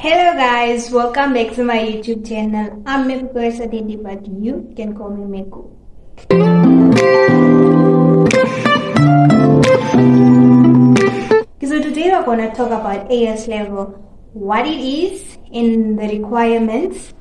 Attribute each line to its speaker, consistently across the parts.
Speaker 1: Hello guys, welcome back to my YouTube channel. I'm Meku Koresadindi, but you can call me Meku. So today we're going to talk about AS level, what it is and the requirements,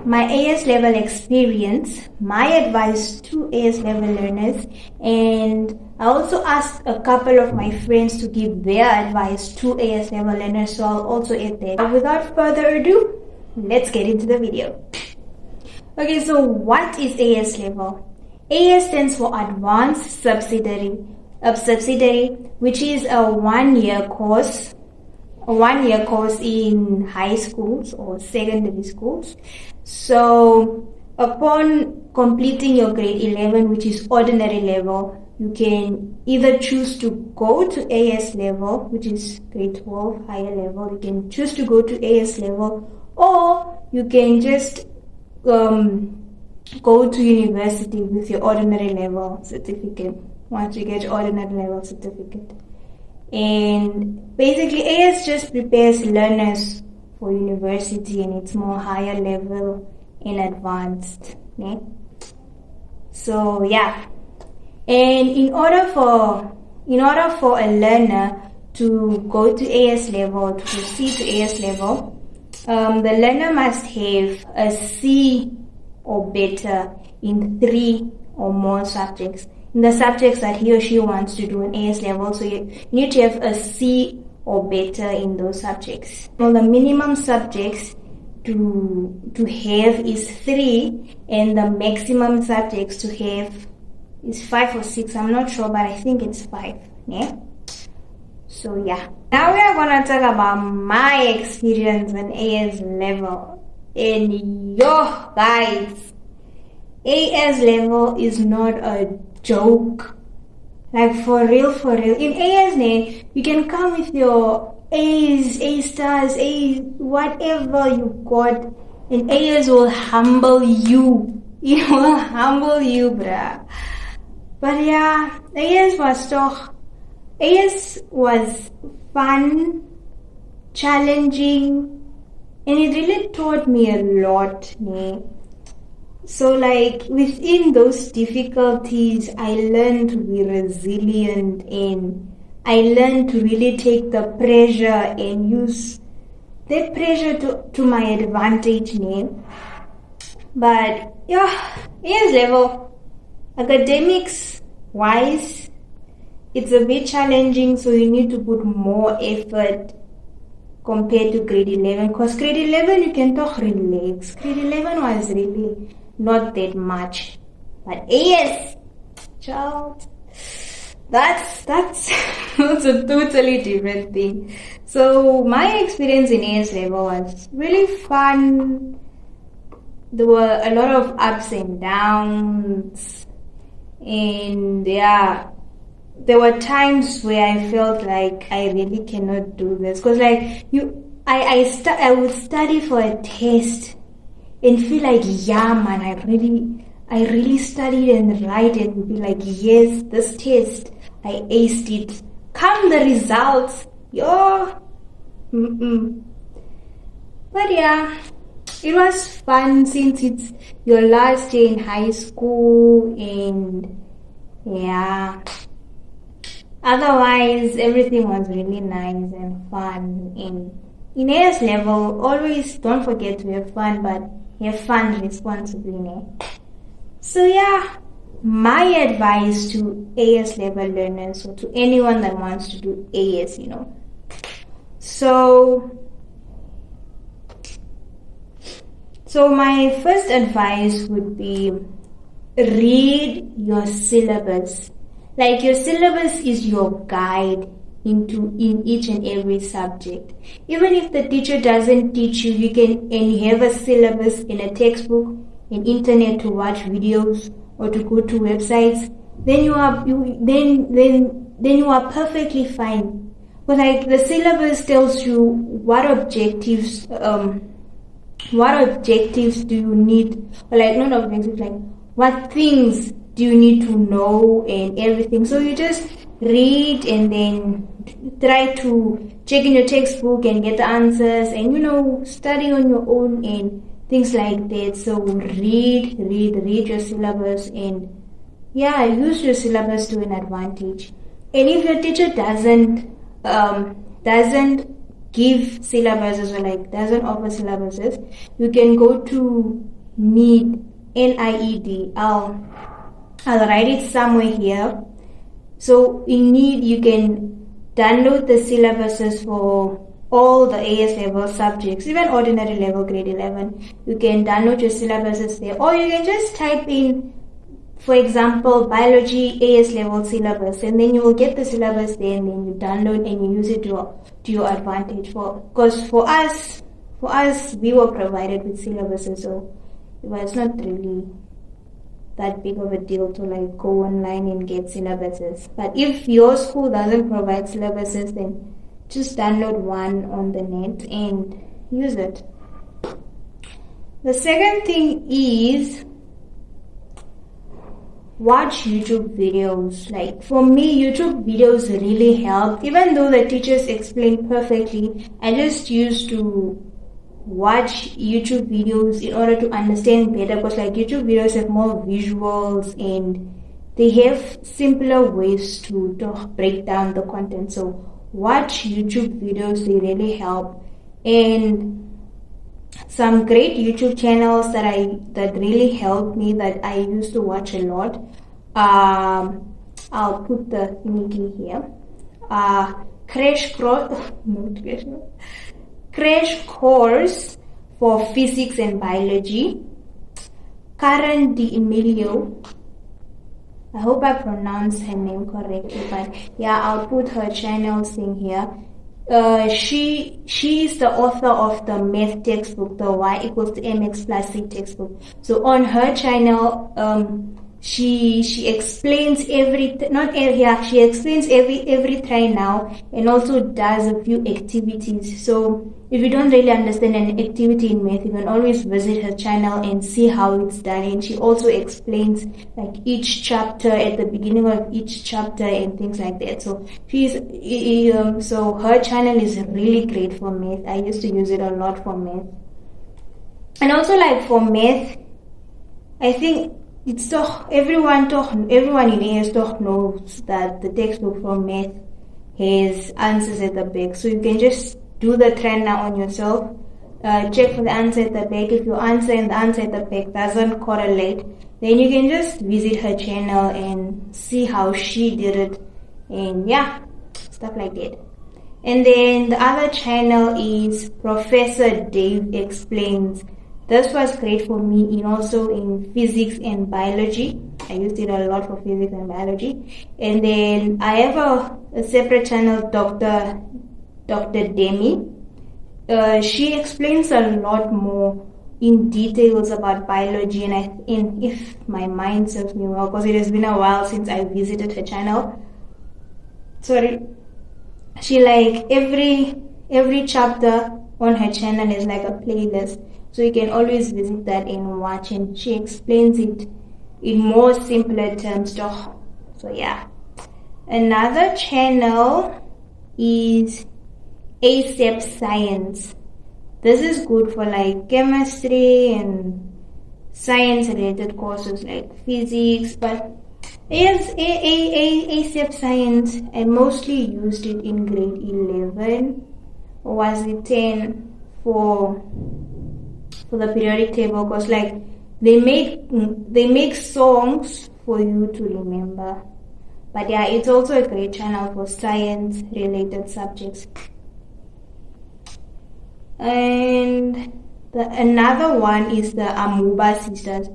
Speaker 1: my AS level experience, my advice to AS level learners, and I also asked a couple of my friends to give their advice to AS level learners, so I'll also add that. Without further ado, let's get into the video. Okay, so what is AS level? AS stands for Advanced Subsidiary, which is a one-year course in high schools or secondary schools. So upon completing your grade 11, which is ordinary level, you can either choose to go to AS level, which is grade 12, higher level. You can choose to go to AS level, or you can just go to university with your ordinary level certificate once you get your ordinary level certificate. And basically AS just prepares learners for university, and it's more higher level and advanced. Okay? So yeah. And in order for a learner to go to AS level, to proceed to AS level, the learner must have a C or better in 3 or more subjects. In the subjects that he or she wants to do in AS level, so you need to have a C or better in those subjects. Well, the minimum subjects to have is 3, and the maximum subjects to have is 5 or 6. I'm not sure, but I think it's 5. Yeah. So yeah. Now we are gonna talk about my experience on AS level. And yo guys, AS level is not a joke. Like for real. In AS, you can come with your A's, A stars, A whatever you got, and AS will humble you. It will humble you, bruh. But yeah, AS was fun, challenging, and it really taught me a lot. So like within those difficulties, I learned to be resilient, and I learned to really take the pressure and use that pressure to my advantage. But yeah, AS level, academics wise, it's a bit challenging, so you need to put more effort compared to grade 11, because grade 11 you can talk relax. Grade 11 was really not that much, but AS, child, that's a totally different thing. So my experience in AS level was really fun. There were a lot of ups and downs, and yeah, there were times where I felt like I really cannot do this, because like I would study for a test and feel like, yeah man, I really studied and write, and be like, yes, this test I aced it. Come the results, But yeah, it was fun since it's your last year in high school, and yeah. Otherwise, everything was really nice and fun. And in AS level, always don't forget to have fun, but have fun responsibly. So yeah, my advice to AS level learners, or to anyone that wants to do AS, So my first advice would be, read your syllabus. Like, your syllabus is your guide in each and every subject. Even if the teacher doesn't teach you, and you have a syllabus in a textbook, an internet to watch videos, or to go to websites, then you are perfectly fine. But like, the syllabus tells you what objectives do you need, or like, not objectives, like what things do you need to know and everything. So you just read and then try to check in your textbook and get the answers, and study on your own and things like that. So read your syllabus, and use your syllabus to an advantage. And if your teacher doesn't give syllabuses, or doesn't offer syllabuses, you can go to NIED, NIED. I'll write it somewhere here. So in NIED, you can download the syllabuses for all the AS level subjects, even ordinary level grade 11. You can download your syllabuses there, or you can just type in, for example, biology AS level syllabus, and then you will get the syllabus there, and then you download and you use it to your advantage. Because for us, we were provided with syllabuses, so it was not really that big of a deal to go online and get syllabuses. But if your school doesn't provide syllabuses, then just download one on the net and use it. The second thing is watch YouTube videos. For me, YouTube videos really help. Even though the teachers explain perfectly, I just used to watch YouTube videos in order to understand better, because YouTube videos have more visuals and they have simpler ways to break down the content. So watch YouTube videos, they really help. And some great YouTube channels that really helped me, that I used to watch a lot, I'll put the link here. Crash Course for Physics and Biology, Karen D'Emilio. I hope I pronounced her name correctly, but I'll put her channel thing here. She is the author of the math textbook, the Y = mx + c textbook. So on her channel, she explains she explains every try now, and also does a few activities. So if you don't really understand an activity in math, you can always visit her channel and see how it's done. And she also explains each chapter, at the beginning of each chapter, and things like that. So so her channel is really great for math. I used to use it a lot for math. And also for math, I think it's everyone in AS knows that the textbook for math has answers at the back. So you can just do the trend now on yourself. Check for the answer at the back. If your answer and the answer at the back doesn't correlate, then you can just visit her channel and see how she did it, and stuff like that. And then the other channel is Professor Dave Explains. This was great for me also in physics and biology. I used it a lot for physics and biology. And then I have a separate channel, Dr Demi. She explains a lot more in details about biology, and if my mind serves me well, because it has been a while since I visited her channel. Sorry. She every chapter on her channel is a playlist. So you can always visit that and watch, and she explains it in more simpler terms. So another channel is ASAP Science. This is good for chemistry and science related courses like physics, but ASAP Science, I mostly used it in grade 11, or was it 10, for the periodic table, because they make songs for you to remember. But it's also a great channel for science related subjects. And another one is the Amoeba sisters.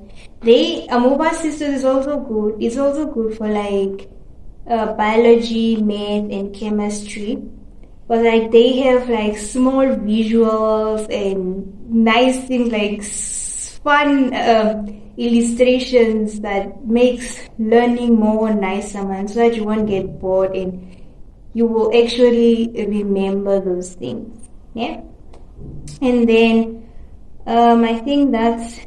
Speaker 1: Amoeba sisters is also good. It's also good for biology, math, and chemistry. But they have small visuals and nice things, fun illustrations that makes learning more nicer, so that you won't get bored and you will actually remember those things. And then I think that's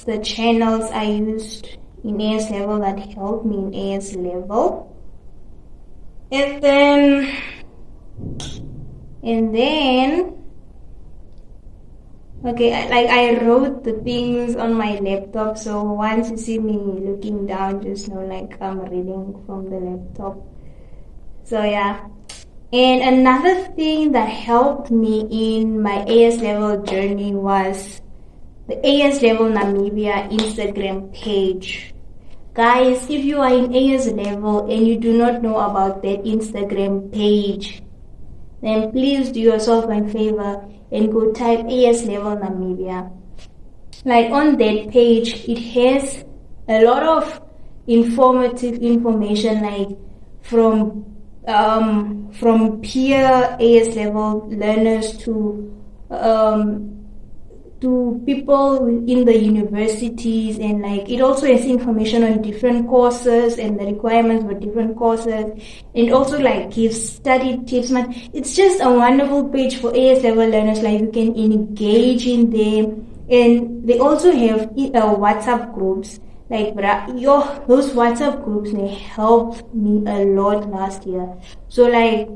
Speaker 1: the channels I used in AS level that helped me in AS level. And then okay, I wrote the things on my laptop, so once you see me looking down, just know like I'm reading from the laptop. So yeah. And another thing that helped me in my AS level journey was the AS Level Namibia Instagram page. Guys, if you are in AS level and you do not know about that Instagram page, then please do yourself a favor and go type AS Level Namibia. Like on that page, it has a lot of informative information, like from peer AS level learners to people in the universities, and like it also has information on different courses and the requirements for different courses, and also like gives study tips. Man, it's just a wonderful page for AS level learners. Like you can engage in them, and they also have WhatsApp groups. Like those WhatsApp groups, they helped me a lot last year. So like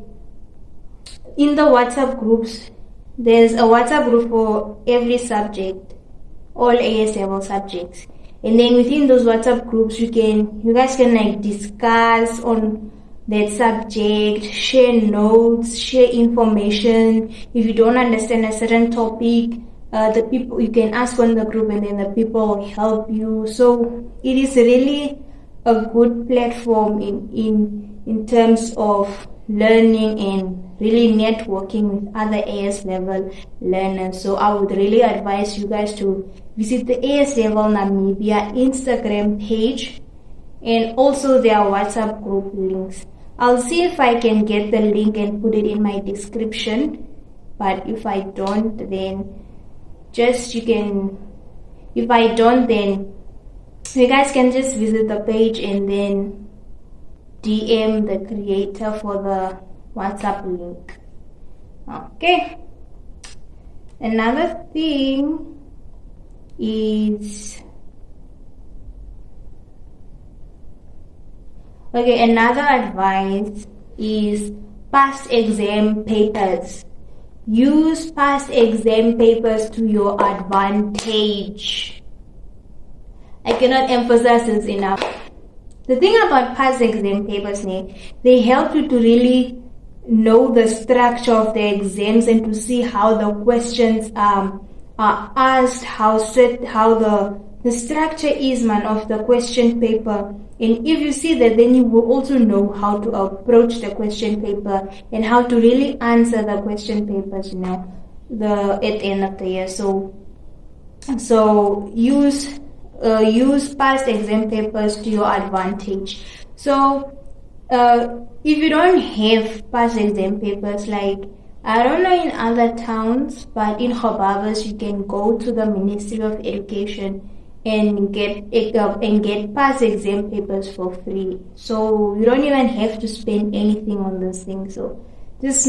Speaker 1: in the WhatsApp groups, there's a WhatsApp group for every subject, all AS level subjects. And then within those WhatsApp groups, you guys can like discuss on that subject, share notes, share information. If you don't understand a certain topic, the people you can ask on the group, and then the people will help you. So it is really a good platform in terms of learning and really networking with other AS level learners. So I would really advise you guys to visit the AS Level Namibia Instagram page and also their WhatsApp group links. I'll see if I can get the link and put it in my description, but if I don't, then if I don't, then you guys can just visit the page and then DM the creator for the WhatsApp link. Okay. Another thing is another advice is past exam papers. Use past exam papers to your advantage. I cannot emphasize this enough. The thing about past exam papers, they help you to really know the structure of the exams and to see how the questions are asked, how the structure is, of the question paper. And if you see that, then you will also know how to approach the question paper and how to really answer the question papers, at the end of the year. So use past exam papers to your advantage. So if you don't have past exam papers, like I don't know in other towns, but in Hobabas you can go to the Ministry of Education and get past exam papers for free. So you don't even have to spend anything on this thing. So just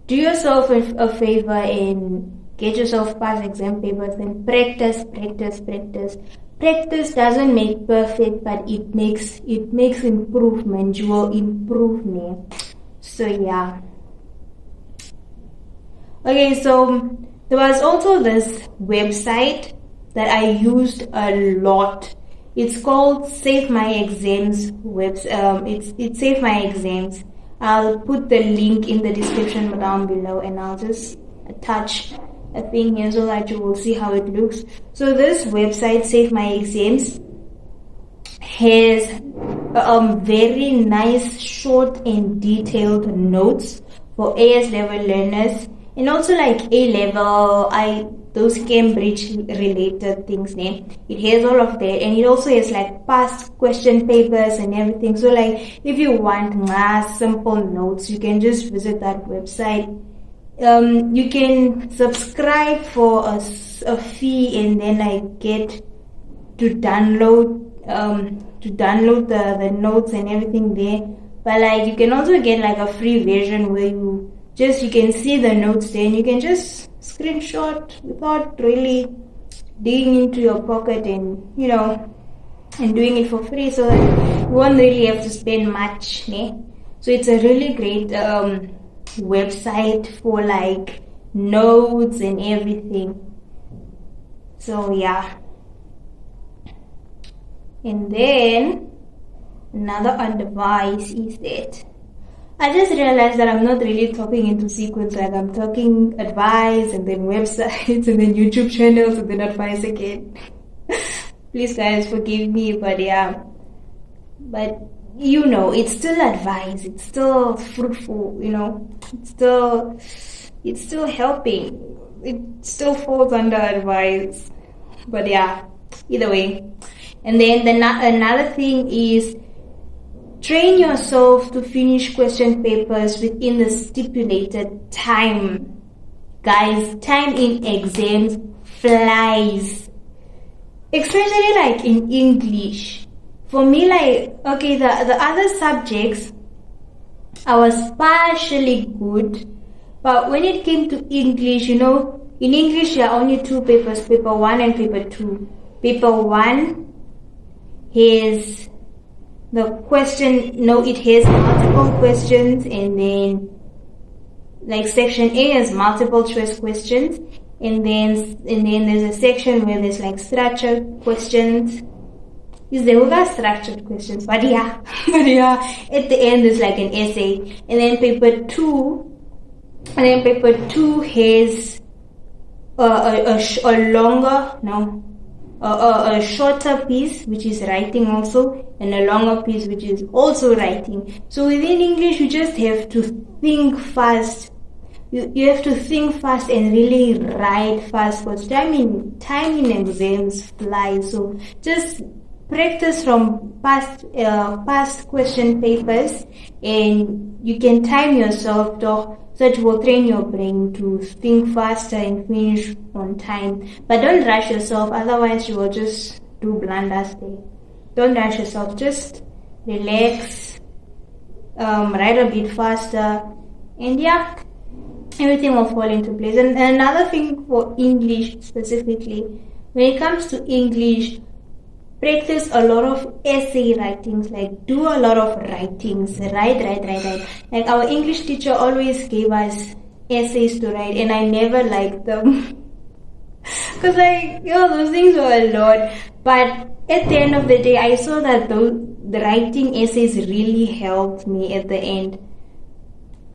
Speaker 1: do yourself a favor and get yourself past exam papers and practice. Practice doesn't make perfect, but it makes improvement. You will improve me. So yeah. Okay, so there was also this website that I used a lot. It's called Save My Exams it's Save My Exams. I'll put the link in the description down below, and I'll just attach a thing here so that you will see how it looks. So this website, Save My Exams, has very nice, short and detailed notes for AS level learners, and also like A level, those Cambridge related things. It has all of that, and it also has like past question papers and everything. So like if you want nice simple notes, you can just visit that website. You can subscribe for a fee, and then I get to download the notes and everything there. But like you can also get like a free version where you can see the notes there, and you can just screenshot without really digging into your pocket and and doing it for free, so that you won't really have to spend much. So it's a really great website for like notes and everything. So yeah. And then another advice is that I just realized that I'm not really talking into sequence, like I'm talking advice and then websites and then YouTube channels and then advice again. Please guys forgive me, but yeah. But you know, it's still advice, it's still fruitful, you know, it's still helping. It still falls under advice. But yeah, either way. And then another thing is train yourself to finish question papers within the stipulated time. Guys, time in exams flies. Especially like in English. For me, like, okay, the other subjects, I was partially good. But when it came to English, you know, in English there are only two papers, paper 1 and paper 2. Paper 1 has the question, no, it has multiple questions, and then like section A has multiple choice questions, and then there's a section where there's like structured questions. Is there other structured questions? But yeah, at the end there's like an essay, and then paper 2 has a shorter piece which is writing also, and a longer piece which is also writing. So within English you just have to think fast. You have to think fast and really write fast, because time in exams flies. So just practice from past question papers, and you can time yourself so that will train your brain to think faster and finish on time. But don't rush yourself, otherwise you will just do blunders there. Don't rush yourself, just relax, write a bit faster, and yeah, everything will fall into place. And another thing for English specifically, when it comes to English, practice a lot of essay writings, like do a lot of writings, write. Like our English teacher always gave us essays to write, and I never liked them. Because like, those things were a lot. But at the end of the day, I saw that the writing essays really helped me at the end.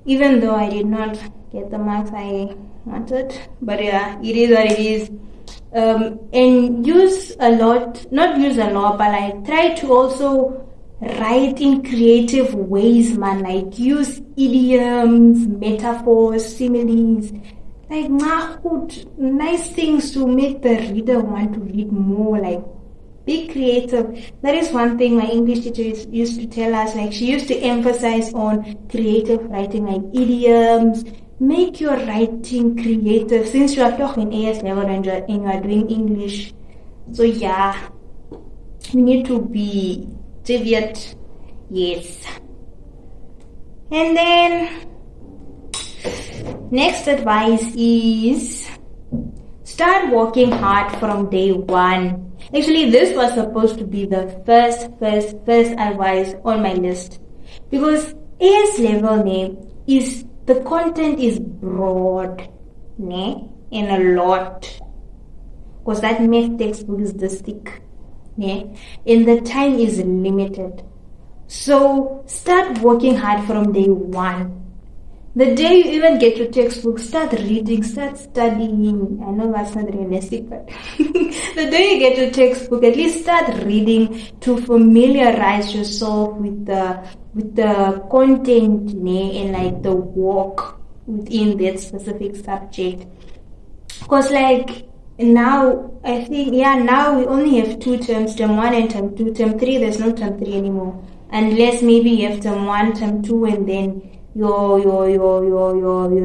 Speaker 1: Even though I did not get the marks I wanted. But yeah, it is what it is. And not use a lot, but like try to also write in creative ways, man. Like use idioms, metaphors, similes, like nice things to make the reader want to read more. Like be creative. That is one thing my English teacher used to tell us. Like she used to emphasize on creative writing, like idioms. Make your writing creative, since you are talking AS level and you are doing English. So yeah, we need to be deviant. Yes. And then next advice is start working hard from day one. Actually, this was supposed to be the first advice on my list, because AS level name is the content is broad, and a lot, because that math textbook is this thick, and the time is limited. So start working hard from day one. The day you even get your textbook, start reading, start studying. I know that's not realistic, but the day you get your textbook, at least start reading to familiarize yourself with the content, and like the work within that specific subject. Because like now, I think, now we only have 2 terms, term 1 and term 2. Term 3, there's no term 3 anymore. Unless maybe you have term 1, term 2, and then your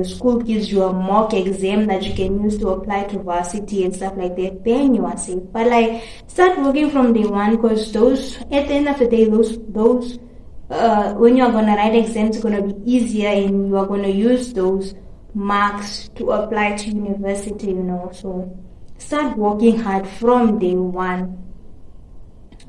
Speaker 1: school gives you a mock exam that you can use to apply to varsity and stuff like that, then you are safe. But like, start working from day one, because those, at the end of the day, those when you are going to write exams, it's going to be easier, and you are going to use those marks to apply to university, So start working hard from day one.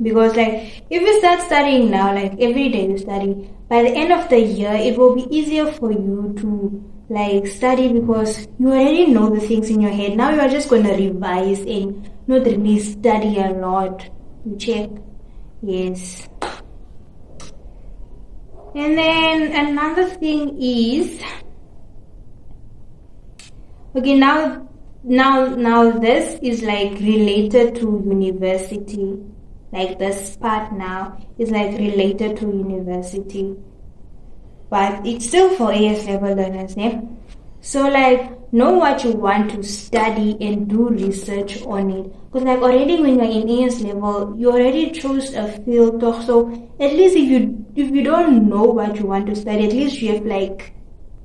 Speaker 1: Because like if you start studying now, like every day you study, by the end of the year it will be easier for you to like study because you already know the things in your head. Now you are just going to revise and not really study a lot. You check. Yes. And then another thing is, okay, now this is like related to university. Like this part now is like related to university, but it's still for AS level learners, ne? So like know what you want to study and do research on it. Because like already when you're in AS level, you already chose a field. So at least if you don't know what you want to study, at least you have like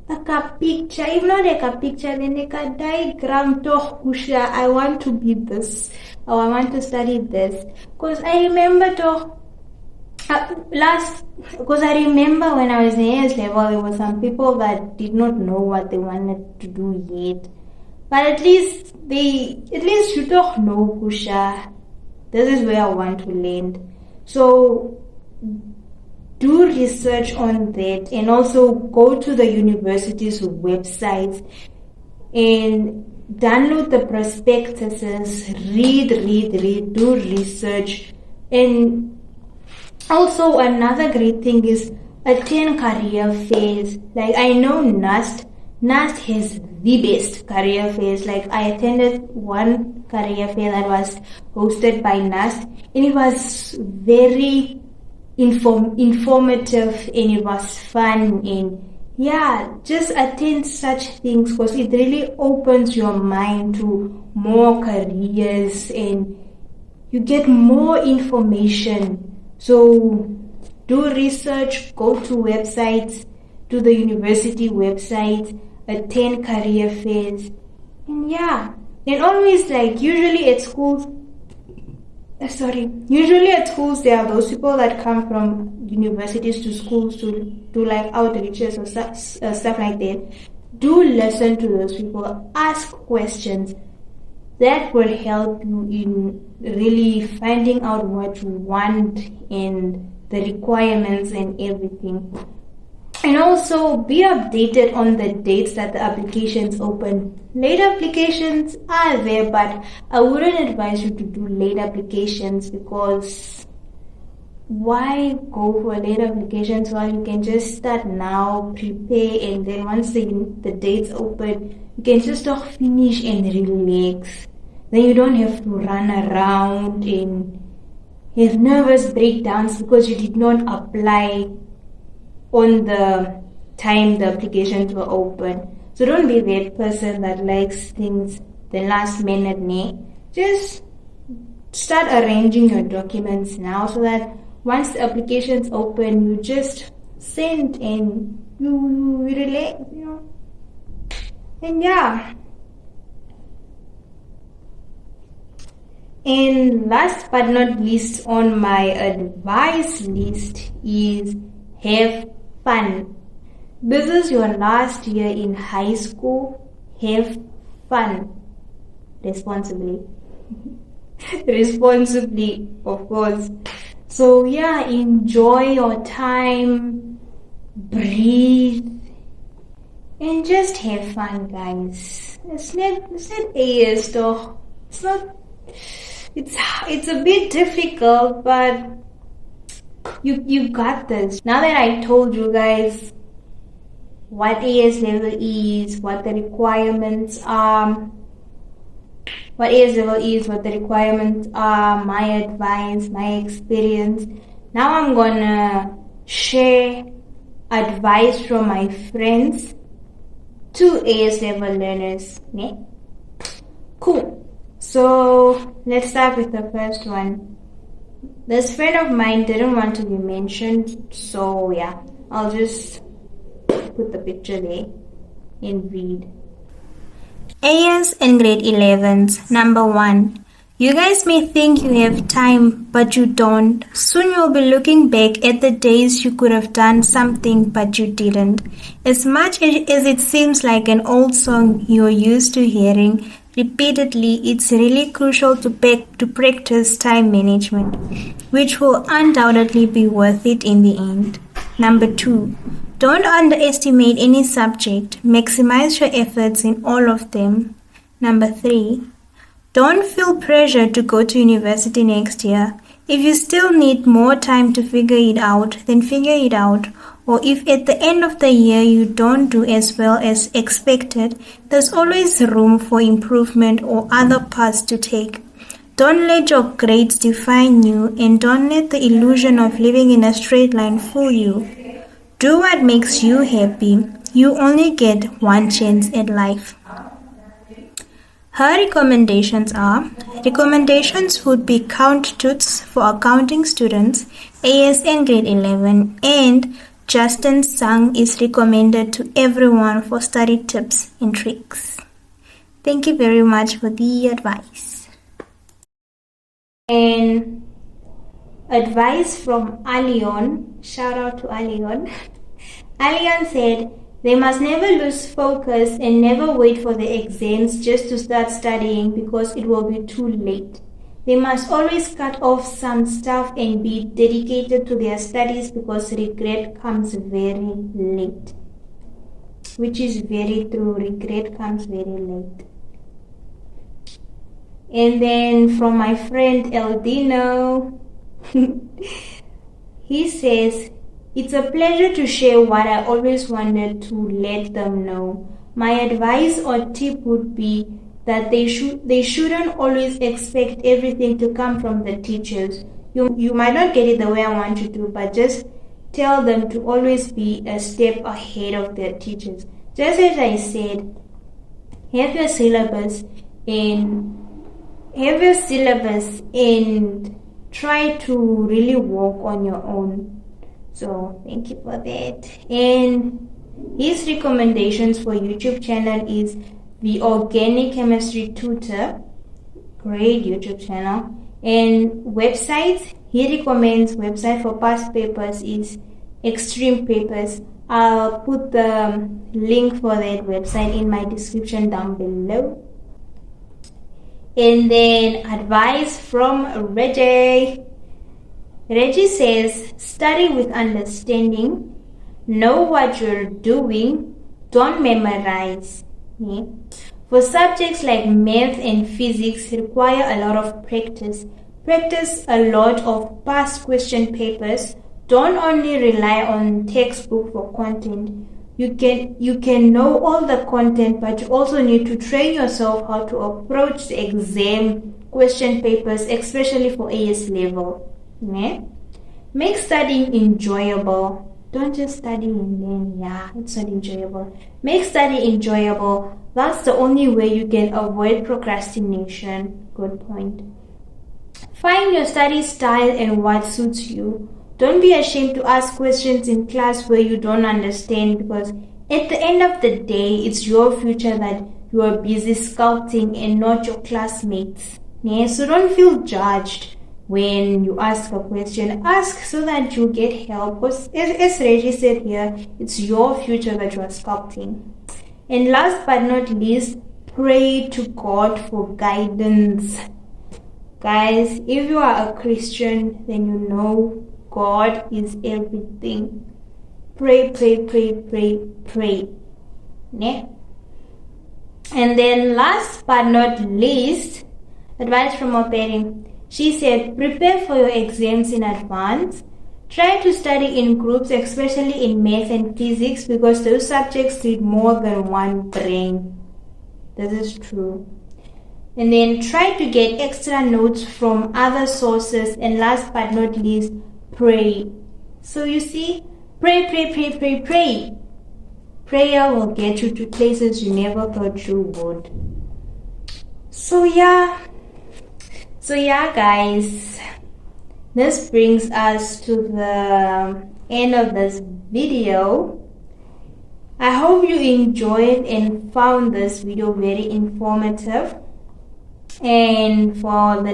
Speaker 1: a picture. If not like a picture, then like a diagram. Toch kusha, I want to be this, or I want to study this. Because I remember because I remember when I was in AS level, there were some people that did not know what they wanted to do yet. But at least you don't know, kusha, this is where I want to land. So do research on that, and also go to the university's websites and download the prospectuses, read, do research. And also another great thing is attend career fairs. Like I know NAST has the best career fairs. Like I attended one career fair that was hosted by NAST, and it was very informative and it was fun. And yeah, just attend such things because it really opens your mind to more careers and you get more information. So do research, go to websites, to the university websites, attend career fairs, and yeah. And always like usually at schools there are those people that come from universities to schools to do like outreaches or stuff like that. Do listen to those people, ask questions. That will help you in really finding out what you want and the requirements and everything. And also be updated on the dates that the applications open. Late applications are there, but I wouldn't advise you to do late applications because why go for late applications while you can just start now, prepare, and then once the dates open, you can just finish and relax. Then you don't have to run around and have nervous breakdowns because you did not apply on the time the applications were open. So don't be that person that likes things the last minute. Just start arranging your documents now so that once the applications open, you just send and you relax, And yeah. And last but not least on my advice list is have fun. This is your last year in high school. Have fun. Responsibly. Responsibly, of course. So yeah, enjoy your time, breathe, and just have fun, guys. It's not AS though. It's a bit difficult, but you got this. Now that I told you guys what AS level is, what the requirements are, my advice, my experience. Now I'm gonna share advice from my friends to AS level learners. Cool. So let's start with the first one. This friend of mine didn't want to be mentioned, so yeah, I'll just put the picture there and read. AS and grade 11s. Number 1. You guys may think you have time, but you don't. Soon you'll be looking back at the days you could have done something, but you didn't. As much as it seems like an old song you're used to hearing, repeatedly, it's really crucial to practice time management, which will undoubtedly be worth it in the end. Number 2, don't underestimate any subject. Maximize your efforts in all of them. Number 3, don't feel pressure to go to university next year. If you still need more time to figure it out, then figure it out. Or if at the end of the year you don't do as well as expected, there's always room for improvement or other paths to take. Don't let your grades define you, and don't let the illusion of living in a straight line fool you. Do what makes you happy. You only get one chance at life. Her recommendations would be Count Toots for accounting students, AS and grade 11, and Justin's song is recommended to everyone for study tips and tricks. Thank you very much for the advice. And advice from Alion, shout out to Alion. Alion said, they must never lose focus and never wait for the exams just to start studying because it will be too late. They must always cut off some stuff and be dedicated to their studies because regret comes very late. Which is very true, regret comes very late. And then from my friend Eldino, he says, it's a pleasure to share what I always wanted to let them know. My advice or tip would be that they shouldn't always expect everything to come from the teachers. You might not get it the way I want you to, but just tell them to always be a step ahead of their teachers. Just as I said, have your syllabus and try to really work on your own. So thank you for that. And his recommendations for YouTube channel is the Organic Chemistry Tutor, great YouTube channel. And websites, he recommends website for past papers is Extreme Papers. I'll put the link for that website in my description down below. And then advice from Reggie. Reggie says, study with understanding, know what you're doing, don't memorize. Yeah. For subjects like math and physics require a lot of practice. Practice a lot of past question papers. Don't only rely on textbook for content. You can know all the content, but you also need to train yourself how to approach the exam question papers, especially for AS level. Yeah? Make studying enjoyable. Don't just study and then, it's not enjoyable. Make study enjoyable. That's the only way you can avoid procrastination. Good point. Find your study style and what suits you. Don't be ashamed to ask questions in class where you don't understand, because at the end of the day, it's your future that you are busy sculpting and not your classmates. Yeah? So don't feel judged when you ask a question. Ask so that you get help. Because as Reggie said here, it's your future that you are sculpting. And last but not least, pray to God for guidance. Guys, if you are a Christian, then you know God is everything. Pray, pray, pray, pray, pray. Yeah? And then last but not least, advice from Operi. She said, prepare for your exams in advance. Try to study in groups, especially in math and physics, because those subjects need more than one brain. This is true. And then try to get extra notes from other sources. And last but not least, pray. So you see, pray, pray, pray, pray, pray. Prayer will get you to places you never thought you would. So yeah, guys, this brings us to the end of this video. I hope you enjoyed and found this video very informative. And for the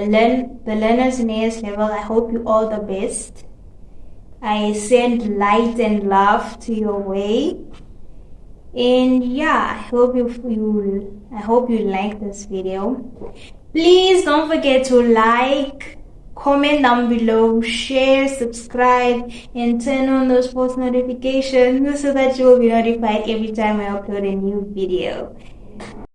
Speaker 1: learners in AS level, I hope you all the best. I send light and love to your way. And yeah, I hope you like this video. Please don't forget to like, comment down below, share, subscribe, and turn on those post notifications so that you will be notified every time I upload a new video.